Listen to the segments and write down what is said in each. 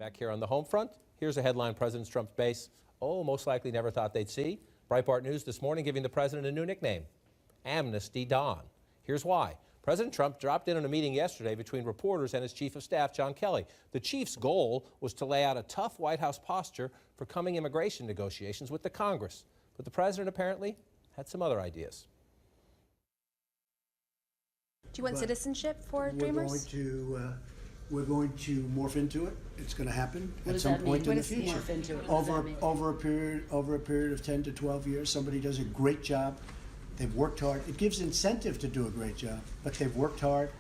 Back here on the home front, here's a headline President Trump's base, most likely never thought they'd see. Breitbart News this morning giving the president a new nickname, Amnesty Don. Here's why. President Trump dropped in on a meeting yesterday between reporters and his chief of staff, John Kelly. The chief's goal was to lay out a tough White House posture for coming immigration negotiations with the Congress. But the president apparently had some other ideas. Do you want citizenship for Dreamers? We're going to morph into it. It's going to happen at some point in the future. Morph into it? Over a period of 10 to 12 years, somebody does a great job. They've worked hard. It gives incentive to do a great job, but they've worked hard.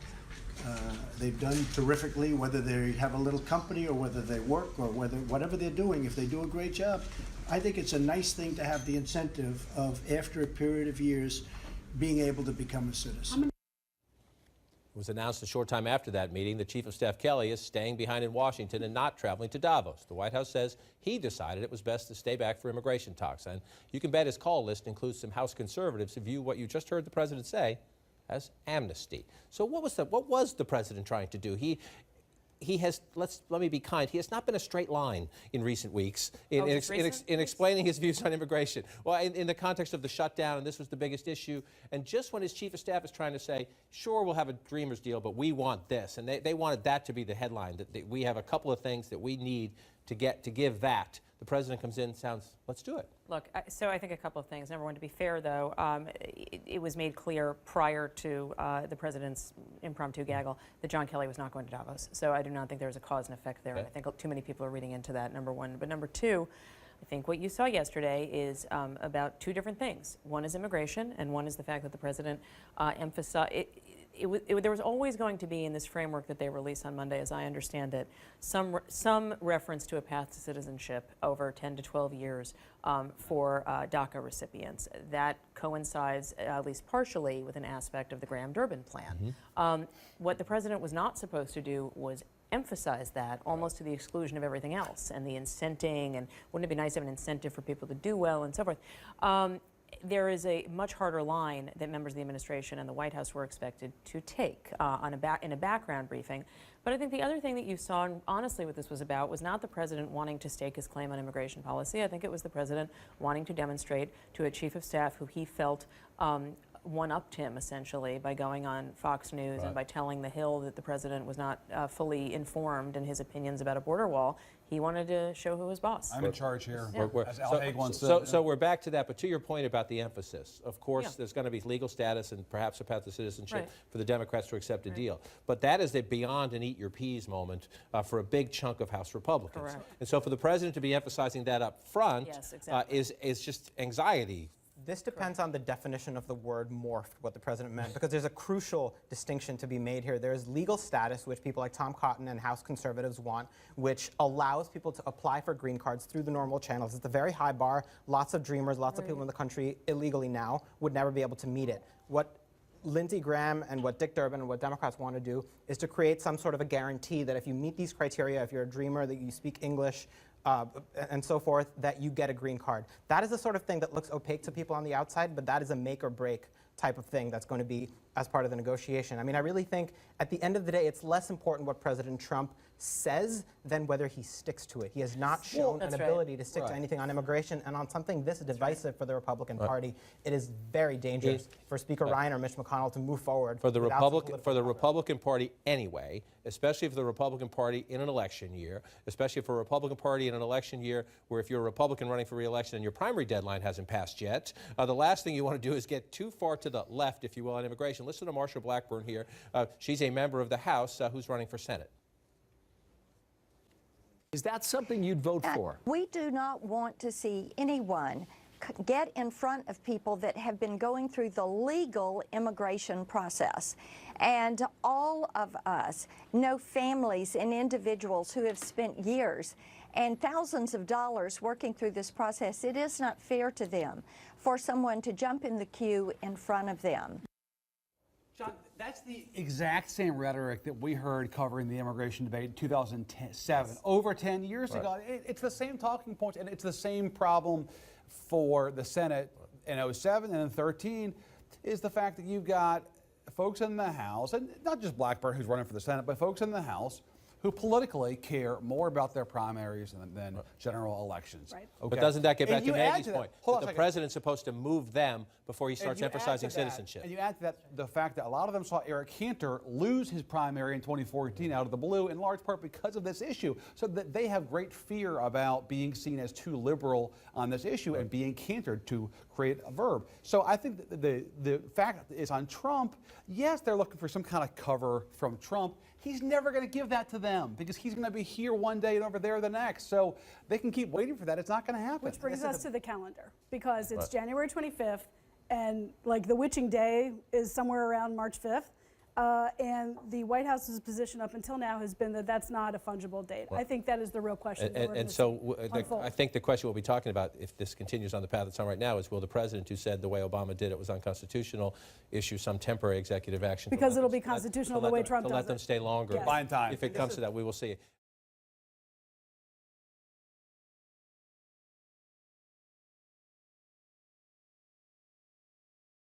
They've done terrifically, whether they have a little company or whether they work or whatever they're doing. If they do a great job, I think it's a nice thing to have the incentive of, after a period of years, being able to become a citizen. It was announced a short time after that meeting that Chief of Staff Kelly is staying behind in Washington and not traveling to Davos. The White House says he decided it was best to stay back for immigration talks. And you can bet his call list includes some House conservatives who view what you just heard the president say as amnesty. So what was the president trying to do? He has, let me be kind, he has not been a straight line in recent weeks in explaining his views on immigration. Well, in the context of the shutdown, and this was the biggest issue, and just when his chief of staff is trying to say, sure, we'll have a Dreamers deal, but we want this, and they wanted that to be the headline, that we have a couple of things that we need to give that. The president comes in and sounds, let's do it. Look, so I think a couple of things. Number one, to be fair, though, it was made clear prior to the president's impromptu gaggle that John Kelly was not going to Davos. So I do not think there was a cause and effect there. Okay. And I think too many people are reading into that, number one. But number two, I think what you saw yesterday is about two different things. One is immigration, and one is the fact that the president emphasized there was always going to be in this framework that they released on Monday, as I understand it, some reference to a path to citizenship over 10 to 12 years for DACA recipients. That coincides, at least partially, with an aspect of the Graham-Durbin plan. Mm-hmm. What the president was not supposed to do was emphasize that almost to the exclusion of everything else, and the incenting, and wouldn't it be nice to have an incentive for people to do well, and so forth. There is a much harder line that members of the administration and the White House were expected to take in a background briefing. But I think the other thing that you saw, and honestly what this was about, was not the president wanting to stake his claim on immigration policy. I think it was the president wanting to demonstrate to a chief of staff who he felt one-upped him, essentially, by going on Fox News and by telling the Hill that the president was not fully informed in his opinions about a border wall. He wanted to show who was boss. I'm in charge here, yeah. as Al Haig once said. So we're back to that, but to your point about the emphasis, of course, there's going to be legal status and perhaps a path to citizenship for the Democrats to accept a deal. But that is a beyond an eat your peas moment for a big chunk of House Republicans. Correct. And so for the president to be emphasizing that up front is just anxiety. This depends on the definition of the word morphed, what the president meant, because there's a crucial distinction to be made here. There's legal status, which people like Tom Cotton and House conservatives want, which allows people to apply for green cards through the normal channels. It's a very high bar. Lots of dreamers, lots of people in the country illegally now would never be able to meet it. What Lindsey Graham and what Dick Durbin and what Democrats want to do is to create some sort of a guarantee that if you meet these criteria, if you're a dreamer, that you speak English, and so forth, that you get a green card. That is the sort of thing that looks opaque to people on the outside, but that is a make or break type of thing that's going to be as part of the negotiation. I mean, I really think at the end of the day, it's less important what President Trump says than whether he sticks to it. He has not shown an ability to stick to anything on immigration, and on something this divisive for the Republican Party, it is very dangerous for Speaker Ryan or Mitch McConnell to move forward. For the Republican Party anyway, especially for the Republican Party in an election year, especially for a Republican Party in an election year where if you're a Republican running for re-election and your primary deadline hasn't passed yet, the last thing you want to do is get too far to the left, if you will, on immigration. Listen to Marsha Blackburn here. She's a member of the House who's running for Senate. Is that something you'd vote for? We do not want to see anyone get in front of people that have been going through the legal immigration process. And all of us know families and individuals who have spent years and thousands of dollars working through this process. It is not fair to them for someone to jump in the queue in front of them. John, that's the exact same rhetoric that we heard covering the immigration debate in 2007, over 10 years ago. It's the same talking points, and it's the same problem for the Senate in 07 and in 13, is the fact that you've got folks in the House, and not just Blackburn who's running for the Senate, but folks in the House who politically care more about their primaries than general elections. Right. Okay? But doesn't that get back And to you add Maggie's that- point? hold on That a the second. president's supposed to move them before he And starts you add to emphasizing that- citizenship. And you add to that the fact that a lot of them saw Eric Cantor lose his primary in 2014 out of the blue, in large part because of this issue. So that they have great fear about being seen as too liberal on this issue and being cantored, to create a verb. So I think that the fact is on Trump, yes, they're looking for some kind of cover from Trump. He's never going to give that to them because he's going to be here one day and over there the next. So they can keep waiting for that. It's not going to happen. Which brings us to the calendar, because it's January 25th, and like the witching day is somewhere around March 5th. And the White House's position up until now has been that that's not a fungible date. I think that is the real question. that we're And gonna so see unfold. I think the question we'll be talking about, if this continues on the path it's on right now, is will the president, who said the way Obama did it was unconstitutional, issue some temporary executive action? Because it'll be constitutional the way Trump To does let them it. stay longer. Yes. Buying time. If it comes to that, we will see.